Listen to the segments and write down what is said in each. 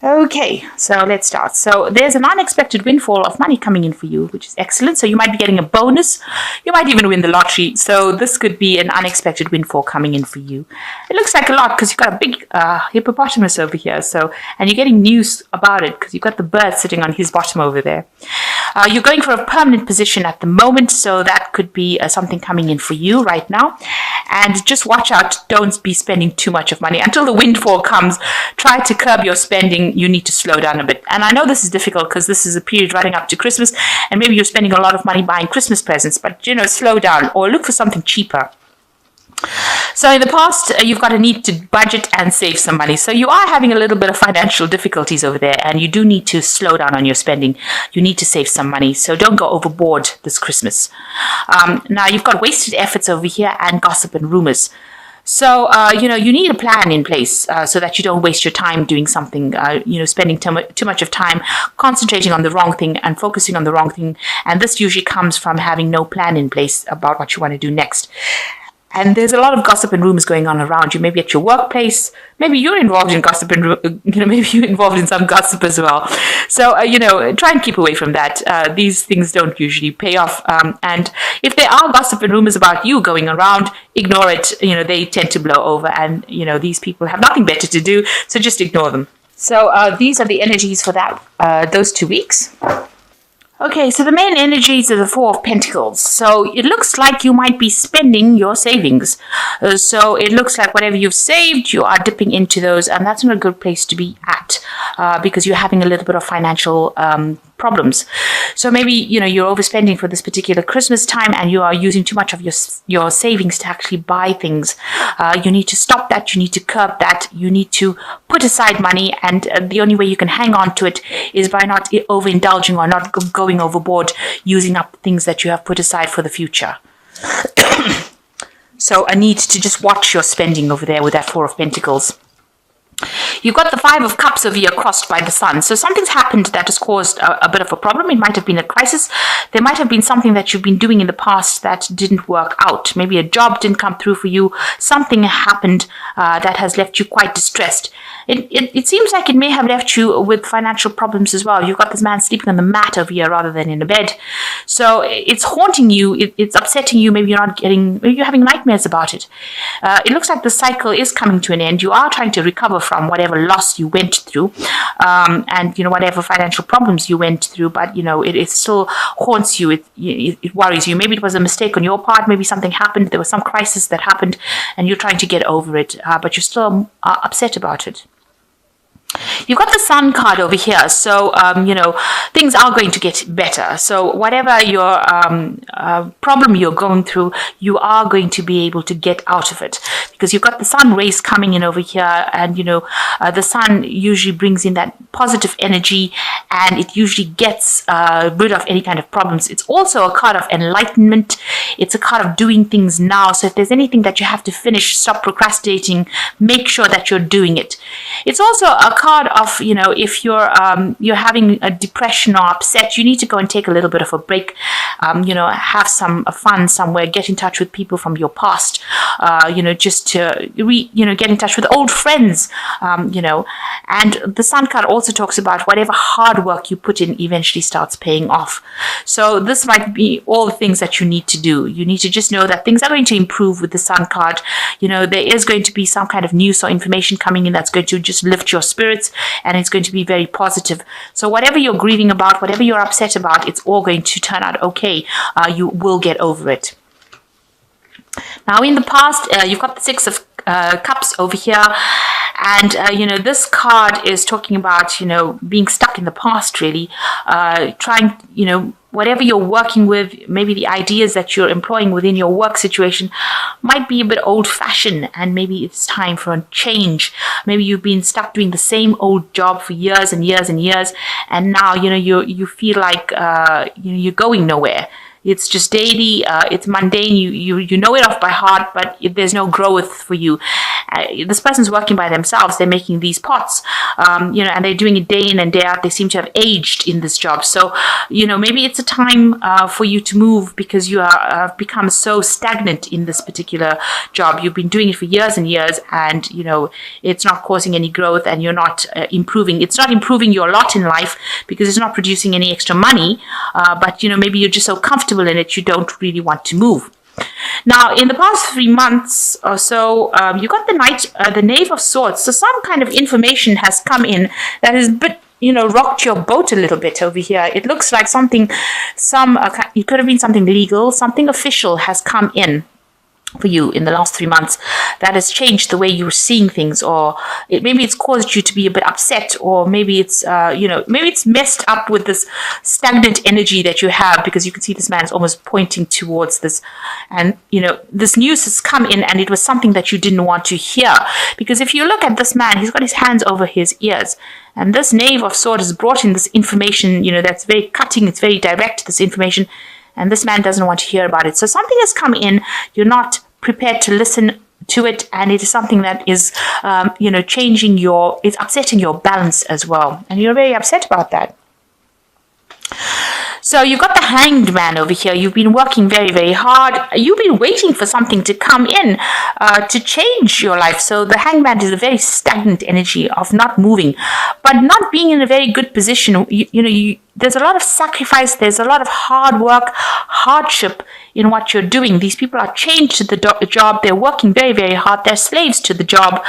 Okay, so let's start. So there's an unexpected windfall of money coming in for you, which is excellent. So you might be getting a bonus. You might even win the lottery. So this could be an unexpected windfall coming in for you. It looks like a lot because you've got a big hippopotamus over here. So, and you're getting news about it because you've got the bird sitting on his bottom over there. You're going for a permanent position at the moment, so that could be something coming in for you right now. And just watch out, don't be spending too much of money. Until the windfall comes, try to curb your spending. You need to slow down a bit. And I know this is difficult because this is a period running up to Christmas, and maybe you're spending a lot of money buying Christmas presents, but slow down or look for something cheaper. So in the past, you've got a need to budget and save some money. So you are having a little bit of financial difficulties over there, and you do need to slow down on your spending. You need to save some money. So don't go overboard this Christmas. Now you've got wasted efforts over here and gossip and rumors. So, you need a plan in place so that you don't waste your time doing something, spending too much of time concentrating on the wrong thing and focusing on the wrong thing. And this usually comes from having no plan in place about what you want to do next. And there's a lot of gossip and rumors going on around you, maybe at your workplace. Maybe you're involved in gossip and, maybe you're involved in some gossip as well. So, try and keep away from that. These things don't usually pay off. And if there are gossip and rumors about you going around, ignore it. They tend to blow over, and, these people have nothing better to do. So just ignore them. So these are the energies for those 2 weeks. Okay, so the main energies are the Four of Pentacles. So it looks like you might be spending your savings. So it looks like whatever you've saved, you are dipping into those, and that's not a good place to be at because you're having a little bit of financial problems. So maybe, you're overspending for this particular Christmas time and you are using too much of your savings to actually buy things. You need to stop that. You need to curb that. You need to put aside money, and the only way you can hang on to it is by not overindulging or not going overboard, using up things that you have put aside for the future. So a need to just watch your spending over there with that Four of Pentacles. You've got the Five of Cups over here crossed by the Sun. So something's happened that has caused a bit of a problem. It might have been a crisis. There might have been something that you've been doing in the past that didn't work out. Maybe a job didn't come through for you. Something happened that has left you quite distressed. It seems like it may have left you with financial problems as well. You've got this man sleeping on the mat over here rather than in a bed. So it's haunting you. It's upsetting you. Maybe maybe you're having nightmares about it. It looks like the cycle is coming to an end. You are trying to recover from whatever loss you went through, and whatever financial problems you went through, but it still haunts you. It worries you. Maybe it was a mistake on your part. Maybe something happened. There was some crisis that happened, and you're trying to get over it, but you're still upset about it. You've got the Sun card over here, so things are going to get better. So whatever your problem you're going through, you are going to be able to get out of it, because you've got the Sun rays coming in over here, and the Sun usually brings in that positive energy, and it usually gets rid of any kind of problems. It's also a card of enlightenment. It's a card of doing things now. So if there's anything that you have to finish, stop procrastinating. Make sure that you're doing it. It's also a card of, if you're having a depression or upset, you need to go and take a little bit of a break, have some fun somewhere, get in touch with people from your past, just to get in touch with old friends, and the Sun card also talks about whatever hard work you put in eventually starts paying off. So this might be all the things that you need to do. You need to just know that things are going to improve with the Sun card. There is going to be some kind of news or information coming in that's going to just lift your spirits, and it's going to be very positive. So whatever you're grieving about, whatever you're upset about, it's all going to turn out okay. You will get over it. Now, in the past, you've got the Six of Cups over here, and this card is talking about being stuck in the past, really, trying whatever you're working with, maybe the ideas that you're employing within your work situation might be a bit old-fashioned, and maybe it's time for a change. Maybe you've been stuck doing the same old job for years and years and years, and now you feel like you're going nowhere. It's just daily. It's mundane. You know it off by heart, but there's no growth for you. This person's working by themselves. They're making these pots, and they're doing it day in and day out. They seem to have aged in this job. So, maybe it's a time for you to move because you have become so stagnant in this particular job. You've been doing it for years and years, and, it's not causing any growth, and you're not improving. It's not improving your lot in life because it's not producing any extra money. But, maybe you're just so comfortable in it, you don't really want to move. Now, in the past 3 months or so, you got the Knave of Swords. So some kind of information has come in that has rocked your boat a little bit over here. It looks like it could have been something legal, something official has come in for you in the last 3 months that has changed the way you're seeing things, or maybe it's caused you to be a bit upset, or maybe it's maybe it's messed up with this stagnant energy that you have, because you can see this man is almost pointing towards this, and this news has come in, and it was something that you didn't want to hear. Because if you look at this man, he's got his hands over his ears, and this Knave of Swords has brought in this information, that's very cutting, it's very direct, this information, and this man doesn't want to hear about it. So something has come in, you're not prepared to listen to it, and it is something that is, it's upsetting your balance as well, and you're very upset about that. So you've got the Hanged Man over here. You've been working very, very hard. You've been waiting for something to come in to change your life. So the Hanged Man is a very stagnant energy of not moving, but not being in a very good position. There's a lot of sacrifice. There's a lot of hard work, hardship in what you're doing. These people are chained to the job. They're working very, very hard. They're slaves to the job.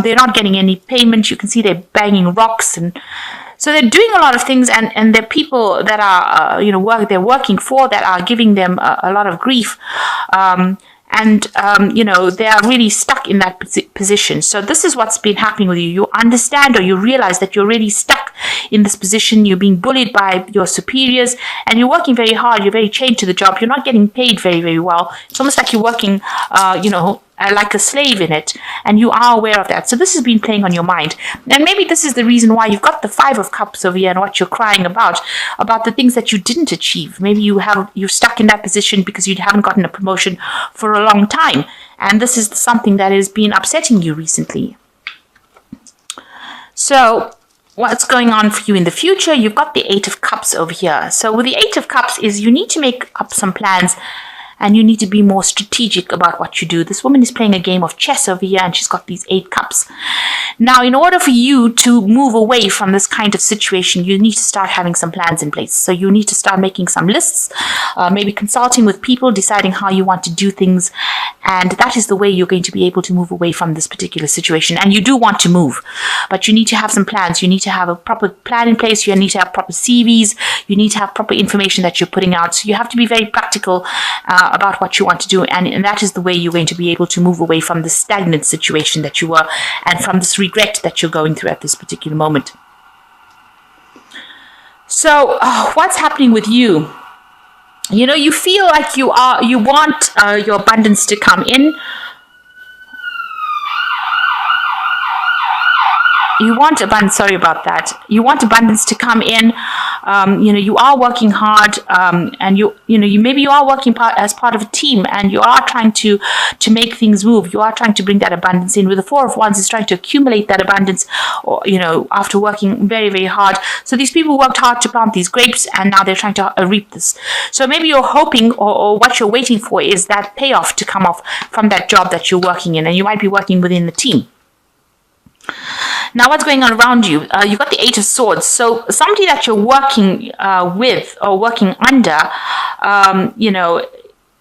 They're not getting any payment. You can see they're banging rocks, and so they're doing a lot of things, and there are people that are, they're working for, that are giving them a lot of grief. They are really stuck in that position. So this is what's been happening with you. You understand, or you realize that you're really stuck in this position. You're being bullied by your superiors, and you're working very hard. You're very chained to the job. You're not getting paid very, very well. It's almost like you're working, like a slave in it, and you are aware of that. So this has been playing on your mind, and maybe this is the reason why you've got the Five of Cups over here, and what you're crying about the things that you didn't achieve. Maybe you're stuck in that position because you haven't gotten a promotion for a long time, and this is something that has been upsetting you recently. So what's going on for you in the future? You've got the Eight of Cups over here. So with the Eight of Cups is you need to make up some plans, and you need to be more strategic about what you do. This woman is playing a game of chess over here, and she's got these 8 cups. Now, in order for you to move away from this kind of situation, you need to start having some plans in place. So you need to start making some lists, maybe consulting with people, deciding how you want to do things. And that is the way you're going to be able to move away from this particular situation. And you do want to move, but you need to have some plans. You need to have a proper plan in place. You need to have proper CVs. You need to have proper information that you're putting out. So you have to be very practical about what you want to do, and that is the way you're going to be able to move away from the stagnant situation that you were, and from this regret that you're going through at this particular moment. So what's happening with you? You feel like you want your abundance to come in. You want abundance. Sorry about that. You want abundance to come in. You are working hard, and maybe you are working as part of a team, and you are trying to make things move. You are trying to bring that abundance in. With the Four of Wands, is trying to accumulate that abundance, or after working very, very hard. So these people worked hard to plant these grapes, and now they're trying to reap this. So maybe you're hoping, or what you're waiting for, is that payoff to come off from that job that you're working in, and you might be working within the team. Now, what's going on around you? You've got the Eight of Swords. So somebody that you're working with or working under,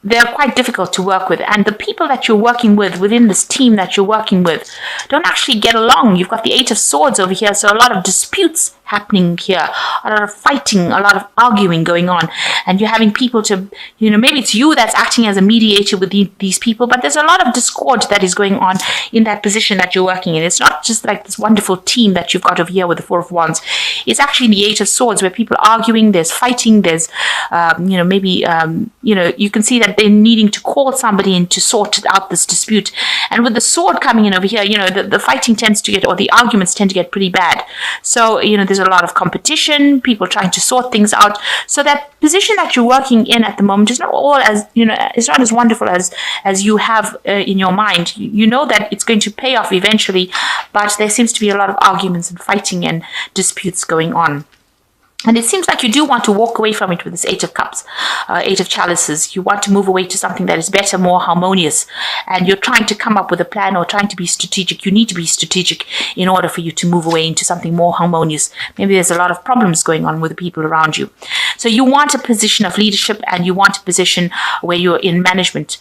they're quite difficult to work with. And the people that you're working with within this team that you're working with don't actually get along. You've got the Eight of Swords over here. So a lot of disputes happening here, a lot of fighting, a lot of arguing going on. And you're having people to, maybe it's you that's acting as a mediator with these people, but there's a lot of discord that is going on in that position that you're working in. It's not just like this wonderful team that you've got over here with the Four of Wands. is actually in the Eight of Swords, where people are arguing, there's fighting, there's, maybe, you can see that they're needing to call somebody in to sort out this dispute. And with the sword coming in over here, the fighting tends to get, or the arguments tend to get pretty bad. So, there's a lot of competition, people trying to sort things out. So that position that you're working in at the moment is not all as, it's not as wonderful as you have in your mind. You know that it's going to pay off eventually, but there seems to be a lot of arguments and fighting and disputes going on. And it seems like you do want to walk away from it with this Eight of Cups, Eight of Chalices. You want to move away to something that is better, more harmonious. And you're trying to come up with a plan or trying to be strategic. You need to be strategic in order for you to move away into something more harmonious. Maybe there's a lot of problems going on with the people around you. So you want a position of leadership, and you want a position where you're in management.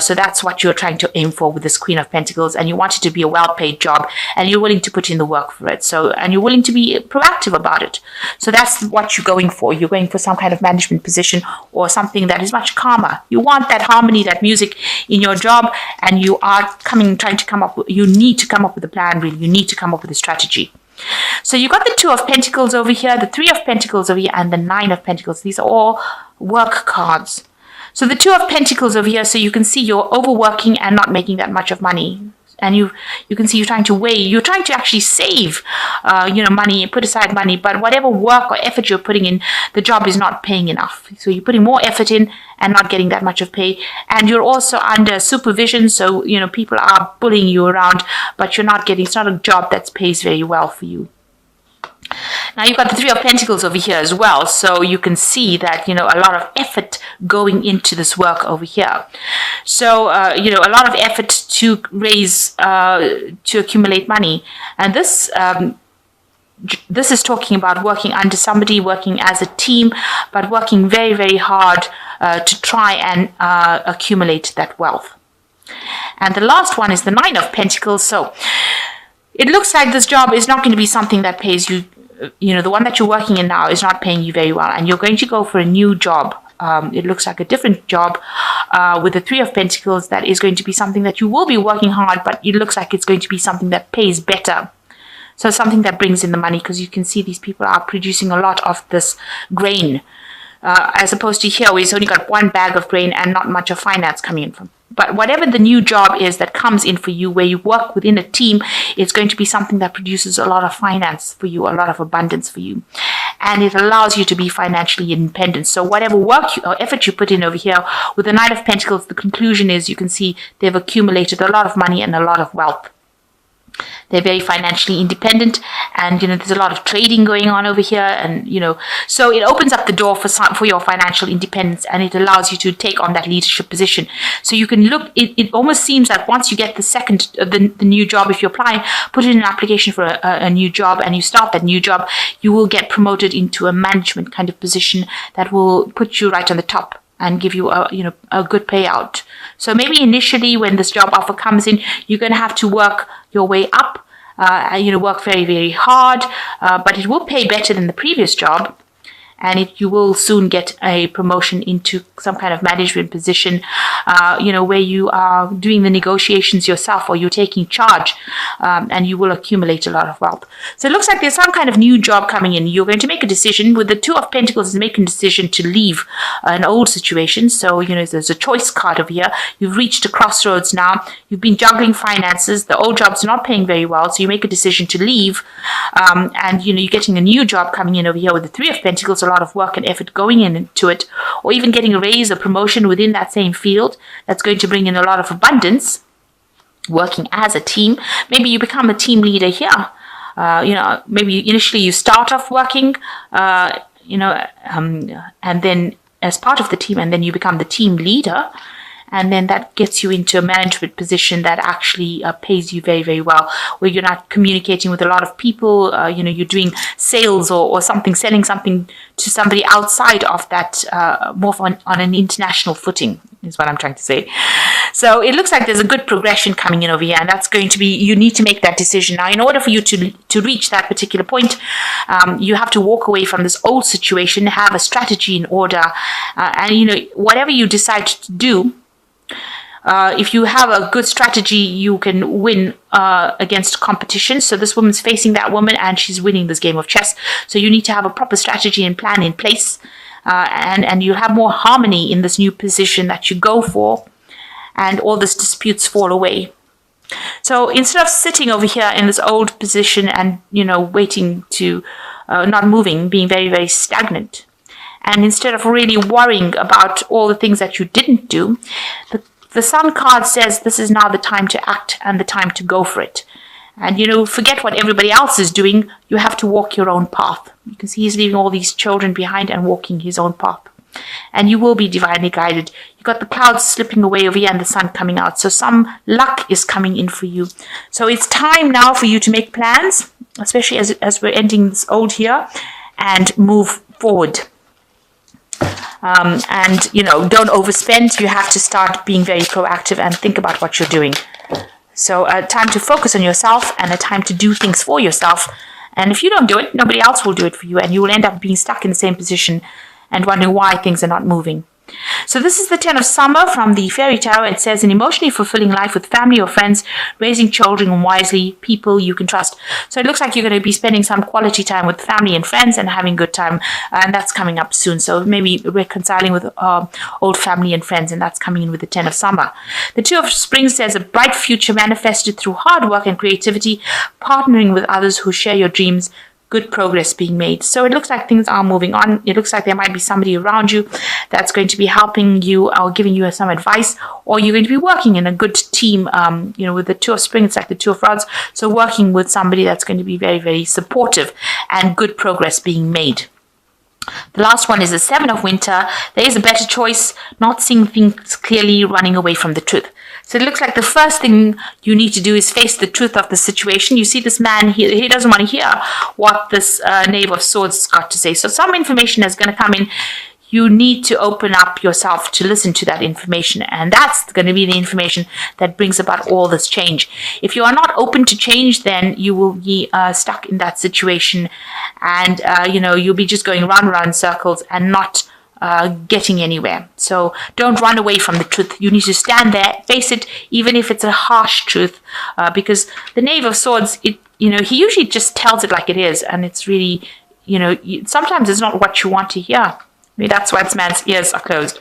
So that's what you're trying to aim for with this Queen of Pentacles. And you want it to be a well-paid job, and you're willing to put in the work for it. And you're willing to be proactive about it. So that's what you're going for. You're going for some kind of management position or something that is much calmer. You want that harmony, that music in your job, and you need to come up with a plan, really. You need to come up with a strategy. So you've got the Two of Pentacles over here, the Three of Pentacles over here, and the Nine of Pentacles. These are all work cards. So the Two of Pentacles over here, so you can see you're overworking and not making that much of money. And you can see you're trying to actually save, money, put aside money, but whatever work or effort you're putting in, the job is not paying enough. So you're putting more effort in and not getting that much of pay. And you're also under supervision. So, people are bullying you around, but it's not a job that pays very well for you. Now you've got the Three of Pentacles over here as well. So you can see that, a lot of effort going into this work over here. So, a lot of effort to to accumulate money. And this is talking about working under somebody, working as a team, but working very, very hard to try and accumulate that wealth. And the last one is the Nine of Pentacles. So it looks like this job is not going to be something that pays you. The one that you're working in now is not paying you very well, and you're going to go for a new job. It looks like a different job with the Three of Pentacles that is going to be something that you will be working hard, but it looks like it's going to be something that pays better. So something that brings in the money, because you can see these people are producing a lot of this grain, as opposed to here where it's only got one bag of grain and not much of finance coming in from. But whatever the new job is that comes in for you, where you work within a team, it's going to be something that produces a lot of finance for you, a lot of abundance for you. And it allows you to be financially independent. So whatever work or effort you put in over here, with the Knight of Pentacles, the conclusion is you can see they've accumulated a lot of money and a lot of wealth. They're very financially independent, and there's a lot of trading going on over here, and so it opens up the door for your financial independence, and it allows you to take on that leadership position. So you can look. It almost seems like once you get the new job, if you apply, put in an application for a new job, and you start that new job, you will get promoted into a management kind of position that will put you right on the top and give you a good payout. So maybe initially when this job offer comes in, you're going to have to work your way up, work very, very hard, but it will pay better than the previous job. And you will soon get a promotion into some kind of management position, where you are doing the negotiations yourself, or you're taking charge, and you will accumulate a lot of wealth. So it looks like there's some kind of new job coming in. You're going to make a decision. With the Two of Pentacles is making a decision to leave an old situation. So, there's a choice card over here. You've reached a crossroads now. You've been juggling finances. The old job's not paying very well, so you make a decision to leave. And, you're getting a new job coming in over here with the Three of Pentacles, a lot of work and effort going into it, or even getting a raise or promotion within that same field that's going to bring in a lot of abundance. Working as a team, maybe you become a team leader here. Maybe initially you start off working, and then as part of the team, and then you become the team leader. And then that gets you into a management position that actually pays you very, very well, where you're not communicating with a lot of people. You're doing sales or something, selling something to somebody outside of that, more on an international footing, is what I'm trying to say. So it looks like there's a good progression coming in over here, and that's going to be, you need to make that decision. Now, in order for you to reach that particular point, you have to walk away from this old situation, have a strategy in order, and whatever you decide to do, If you have a good strategy, you can win against competition. So this woman's facing that woman and she's winning this game of chess. So you need to have a proper strategy and plan in place. And you have more harmony in this new position that you go for. And all these disputes fall away. So instead of sitting over here in this old position and, waiting to not moving, being very, very stagnant, and instead of really worrying about all the things that you didn't do, the Sun card says this is now the time to act and the time to go for it. And, forget what everybody else is doing. You have to walk your own path. You can see he's leaving all these children behind and walking his own path. And you will be divinely guided. You've got the clouds slipping away over here and the sun coming out. So some luck is coming in for you. So it's time now for you to make plans, especially as we're ending this old here, and move forward. And don't overspend. You have to start being very proactive and think about what you're doing. So a time to focus on yourself and a time to do things for yourself. And if you don't do it, nobody else will do it for you, and you will end up being stuck in the same position and wondering why things are not moving. So this is the 10 of Summer from the Fairy Tarot. It says, an emotionally fulfilling life with family or friends, raising children wisely, people you can trust. So it looks like you're going to be spending some quality time with family and friends and having good time. And that's coming up soon. So maybe reconciling with old family and friends. And that's coming in with the 10 of Summer. The 2 of Spring says, a bright future manifested through hard work and creativity, partnering with others who share your dreams, good progress being made. So it looks like things are moving on. It looks like there might be somebody around you that's going to be helping you or giving you some advice, or you're going to be working in a good team. With the 2 of Spring, it's like the 2 of Rods. So working with somebody that's going to be very, very supportive and good progress being made. The last one is the 7 of Winter. There is a better choice, not seeing things clearly, running away from the truth. So it looks like the first thing you need to do is face the truth of the situation. You see this man, he doesn't want to hear what this Knave of Swords has got to say. So some information is going to come in. You need to open up yourself to listen to that information. And that's going to be the information that brings about all this change. If you are not open to change, then you will be stuck in that situation. And, you'll be just going round and round in circles and not getting anywhere. So don't run away from the truth. You need to stand there, face it, even if it's a harsh truth, because the Knave of Swords, he usually just tells it like it is, and it's really, sometimes it's not what you want to hear. That's why this man's ears are closed.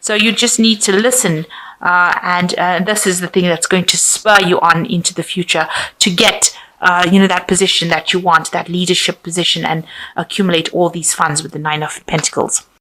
So you just need to listen, and this is the thing that's going to spur you on into the future to get that position that you want, that leadership position, and accumulate all these funds with the 9 of Pentacles.